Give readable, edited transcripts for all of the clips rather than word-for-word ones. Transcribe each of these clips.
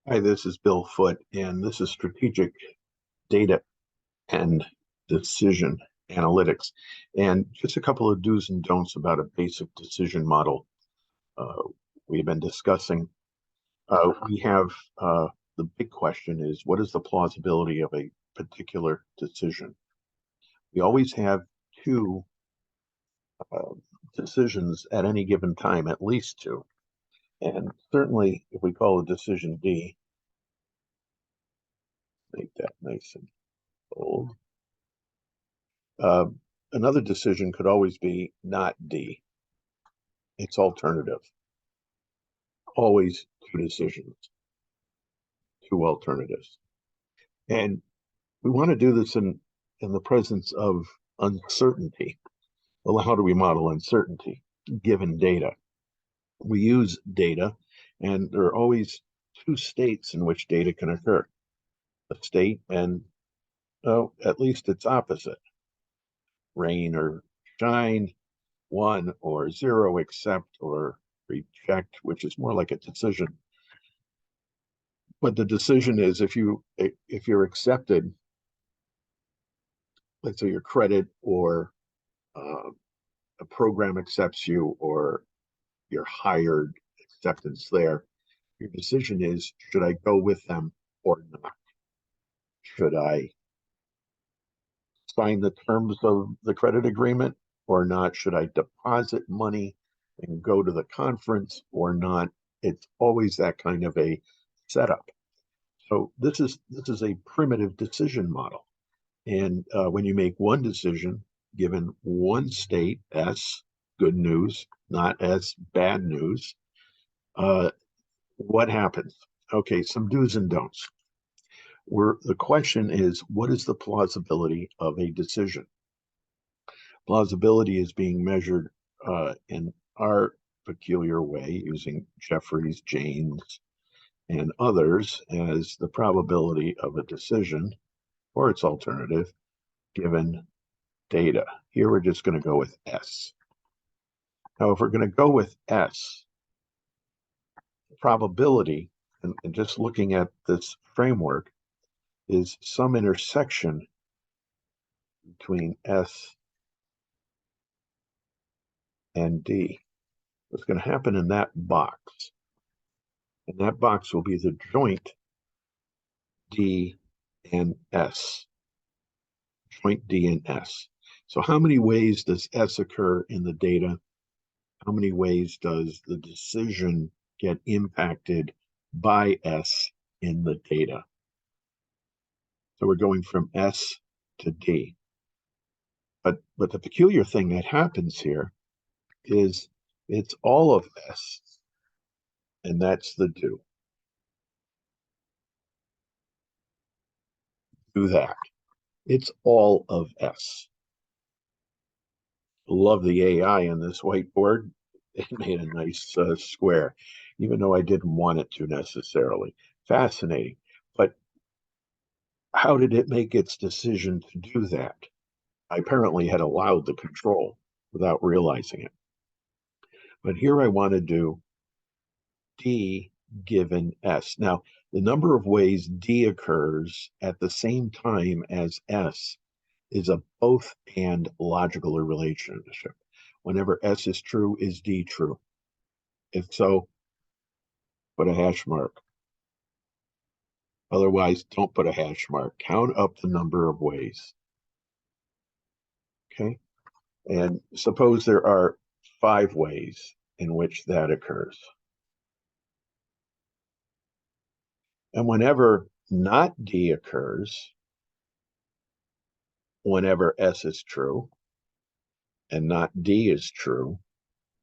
Hi, this is Bill Foote, and this is strategic data and decision analytics. And just a couple of do's and don'ts about a basic decision model uh, we've been discussing. We have the big question is, what is the plausibility of a particular decision? We always have two uh, decisions at any given time, at least two. And certainly, if we call a decision D, make that nice and bold. Uh, Another decision could always be not D. It's alternative. Always two decisions, two alternatives. And we want to do this in the presence of uncertainty. Well, how do we model uncertainty given data? We use data, and there are always two states in which data can occur. A state and, oh, at least its opposite. Rain or shine, one or zero, accept or reject, which is more like a decision. But the decision is if you're accepted, let's say your credit or uh, a program accepts you or you're hired, acceptance there. Your decision is, should I go with them or not? Should I sign the terms of the credit agreement or not? Should I deposit money and go to the conference or not? It's always that kind of a setup. So this is a primitive decision model. And when you make one decision, given one state, S, good news, not as bad news, uh, what happens? Okay, some do's and don'ts. The question is, what is the plausibility of a decision? Plausibility is being measured in our peculiar way using Jeffries, James, and others as the probability of a decision or its alternative given data. Here we're just going to go with S. Now, if we're going to go with S, probability, and just looking at this framework, is some intersection between S and D. What's going to happen in that box? And that box will be the joint D and S. Joint D and S. So how many ways does S occur in the data? How many ways does the decision get impacted by S in the data? So we're going from S to D. But the peculiar thing that happens here is it's all of S, and that's the do. Do that. It's all of S. Love the AI in this whiteboard. It made a nice square, even though I didn't want it to necessarily. Fascinating. But how did it make its decision to do that? I apparently had allowed the control without realizing it. But here I want to do D given S. Now, the number of ways D occurs at the same time as S is a both and logical relationship. Whenever S is true, is D true? If so, put a hash mark. Otherwise, don't put a hash mark. Count up the number of ways. Okay. And suppose there are 5 ways in which that occurs. And whenever not D occurs, whenever S is true and not D is true,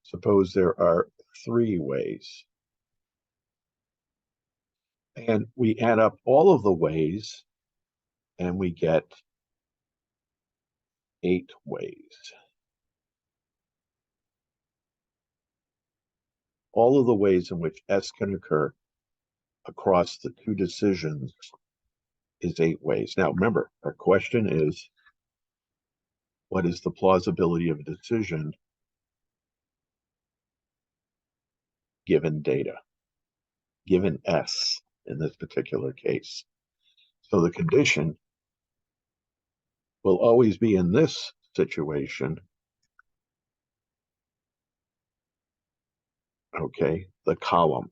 suppose there are 3 ways. And we add up all of the ways and we get 8 ways. All of the ways in which S can occur across the two decisions is 8 ways. Now, remember, our question is, what is the plausibility of a decision given data, given S? in this particular case. So the condition will always be in this situation, okay, the column.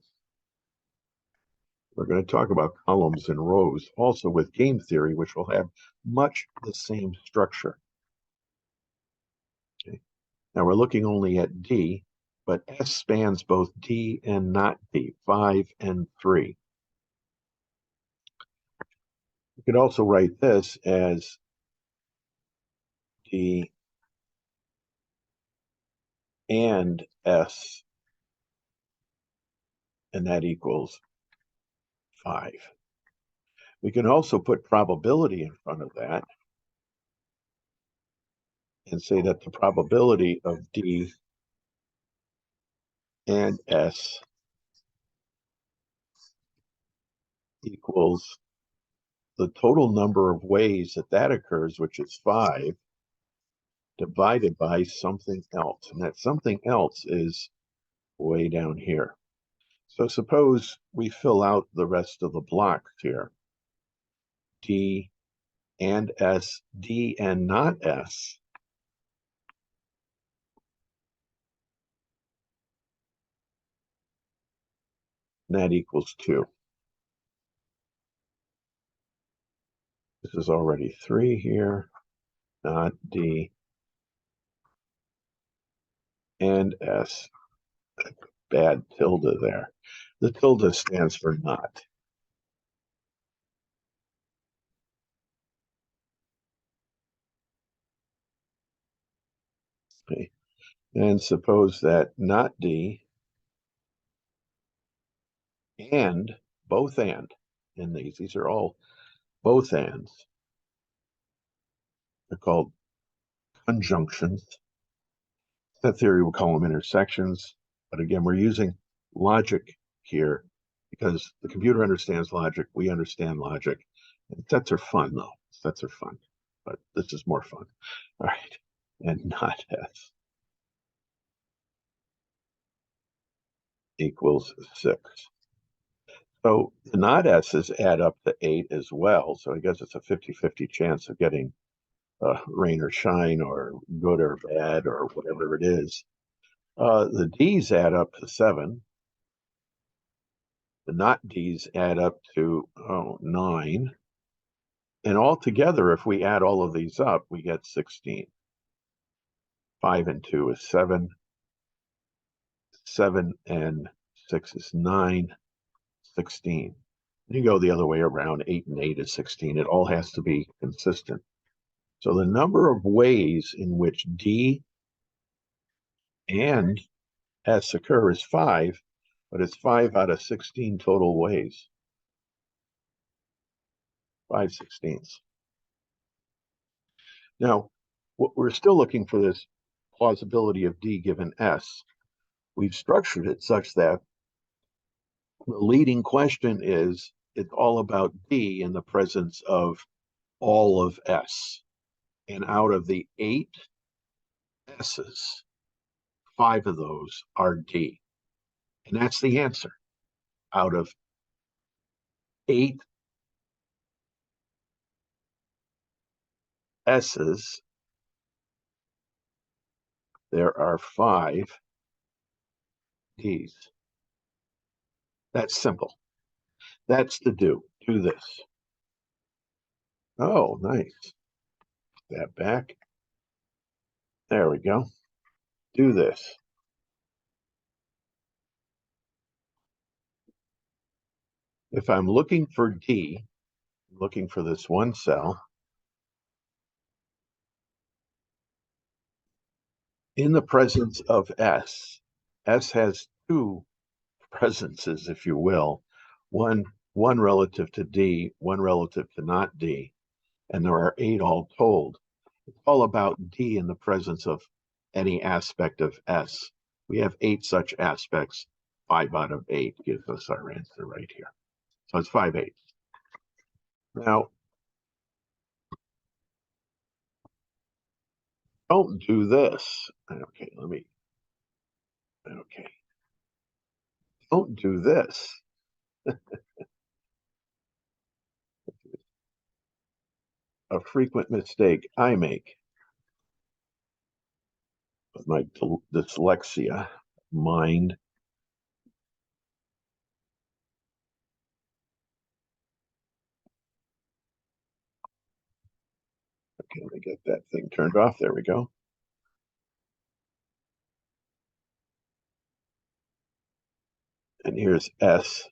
We're going to talk about columns and rows also with game theory, which will have much the same structure. Okay. Now we're looking only at D, but S spans both D and not D, 5 and 3. You could also write this as D and S, and that equals 5. We can also put probability in front of that and say that the probability of D and S equals the total number of ways that occurs, which is 5, divided by something else. And that something else is way down here. So suppose we fill out the rest of the blocks here. D and S, D and not S. And that equals 2. This is already 3 here, not D and S. Bad tilde there. The tilde stands for not. Okay. And suppose that not D and both and in these are all both ands. They're called conjunctions. That theory will call them intersections. But again, we're using logic here because the computer understands logic. We understand logic. And sets are fun, though. Sets are fun. But this is more fun. All right. And not S equals 6. So the not S's add up to 8 as well. So I guess it's a 50-50 chance of getting rain or shine or good or bad or whatever it is. The D's add up to 7. The not D's add up to 9. And altogether, if we add all of these up, we get 16. 5 and 2 is 7. 7 and 6 is 9. 16. You go the other way around, 8 and 8 is 16. It all has to be consistent. So the number of ways in which D and S occur is 5, but it's 5 out of 16 total ways. 5/16. Now, we're still looking for this plausibility of D given S. We've structured it such that the leading question is, it's all about D in the presence of all of S. And out of the 8 S's, 5 of those are D. And that's the answer. Out of 8 S's, there are 5 D's. That's simple. That's the do. Do this. Oh, nice. That back. There we go. Do this. If I'm looking for D, looking for this one cell, in the presence of S, S has 2 presences, if you will, one relative to D, one relative to not D, and there are 8 all told. It's all about D in the presence of any aspect of S. We have 8 such aspects. 5 out of 8 gives us our answer right here. So it's 5/8. Now, don't do this. Okay, okay. Don't do this. a frequent mistake I make with my dyslexia mind. Okay, let me get that thing turned off. There we go. And here's S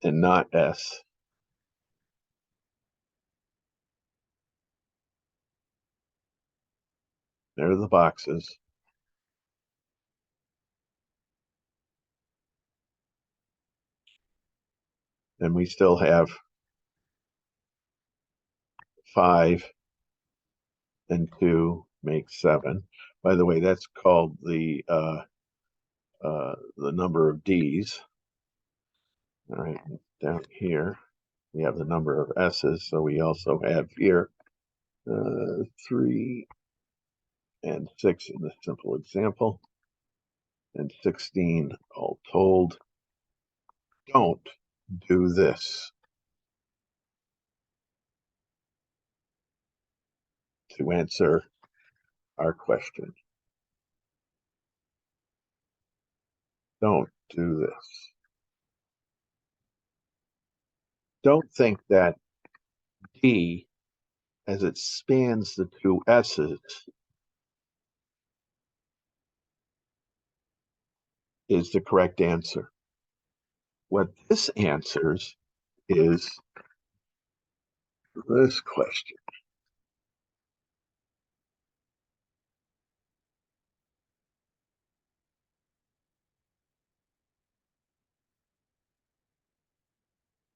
and not S. There are the boxes. And we still have 5 and 2 makes 7. By the way, that's called the number of D's. All right, down here we have the number of S's. So we also have here 3 and 6 in this simple example, and 16 all told. Don't do this to answer our question. Don't do this. Don't think that D, as it spans the two S's, is the correct answer. What this answers is this question.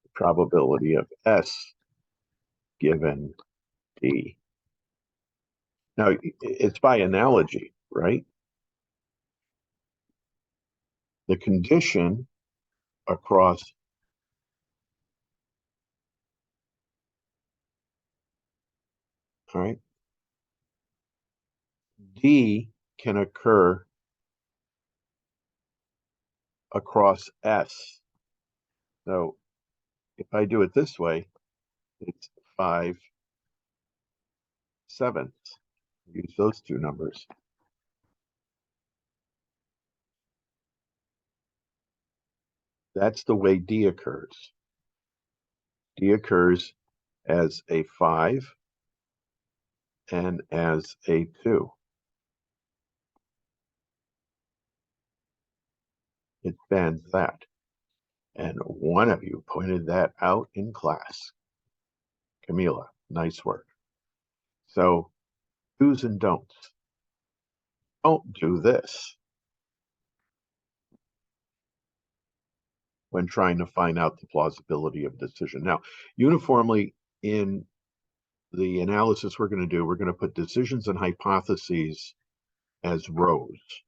The probability of S given D. Now, it's by analogy, right? The condition across all right, D can occur across S. So if I do it this way, it's 5/7. Use those two numbers. That's the way D occurs. D occurs as a 5 and as a 2. It spans that. And one of you pointed that out in class. Camila, nice work. So do's and don'ts. Don't do this when trying to find out the plausibility of decision. Now, uniformly in the analysis we're going to do, we're going to put decisions and hypotheses as rows.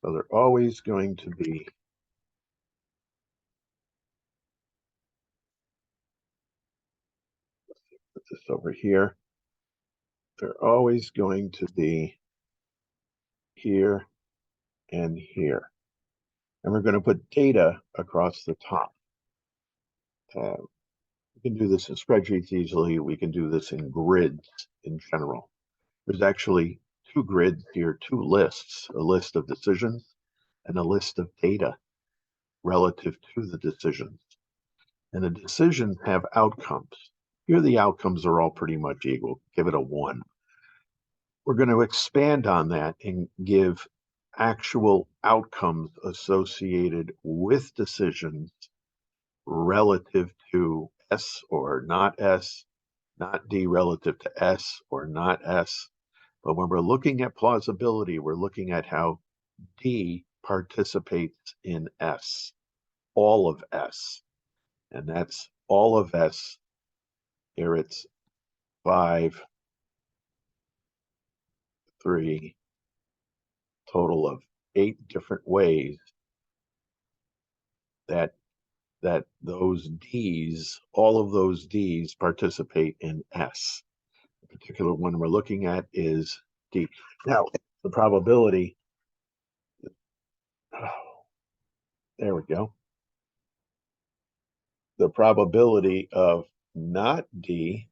So they're always going to be put this over here. They're always going to be here and here. And we're going to put data across the top. We can do this in spreadsheets easily. We can do this in grids in general. There's actually 2 grids here, 2 lists, a list of decisions and a list of data relative to the decisions. And the decisions have outcomes. Here the outcomes are all pretty much equal. Give it a 1. We're going to expand on that and give actual outcomes associated with decisions relative to S or not S, not D relative to S or not S. But when we're looking at plausibility, we're looking at how D participates in S, all of S. And that's all of S. Here it's 5, 3, total of 8 different ways that those D's, all of those D's participate in S. The particular one we're looking at is D. Now, the probability, oh, there we go. The probability of not D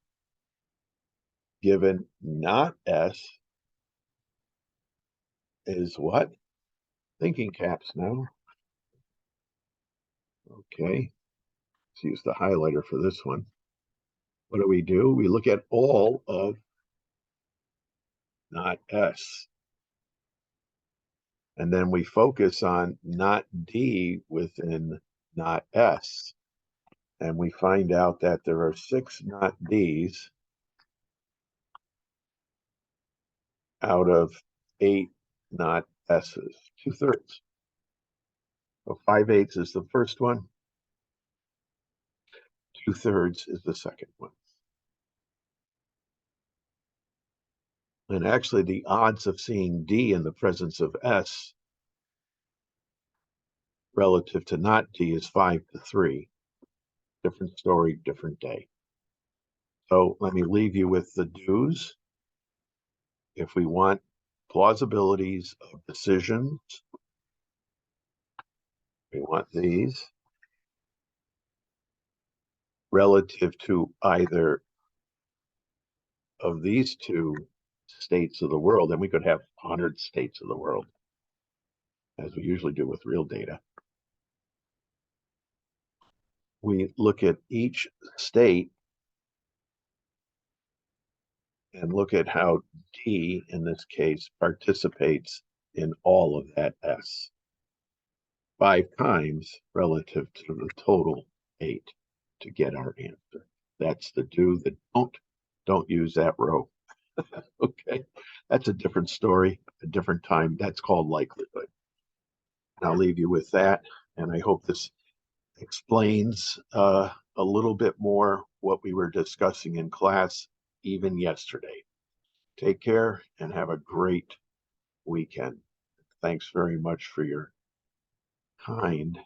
given not S is what? Thinking caps now. Okay, let's use the highlighter for this one. What do? We look at all of not S. And then we focus on not D within not S. And we find out that there are 6 not Ds out of 8 not S's, 2/3. So 5/8 is the first one, 2/3 is the second one. And actually, the odds of seeing D in the presence of S relative to not D is 5-3. Different story, different day. So let me leave you with the do's. If we want plausibilities of decisions, we want these relative to either of these two states of the world, and we could have 100 states of the world, as we usually do with real data. We look at each state and look at how D, in this case, participates in all of that S 5 times relative to the total 8 to get our answer. That's the do. The don't use that row. Okay, that's a different story, a different time. That's called likelihood. And I'll leave you with that, and I hope this explains a little bit more what we were discussing in class even yesterday. Take care and have a great weekend. Thanks very much for your kind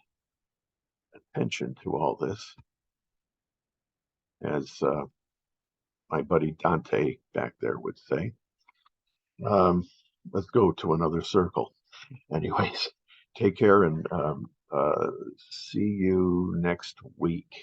attention to all this. As my buddy Dante back there would say. Let's go to another circle. Anyways, take care and see you next week.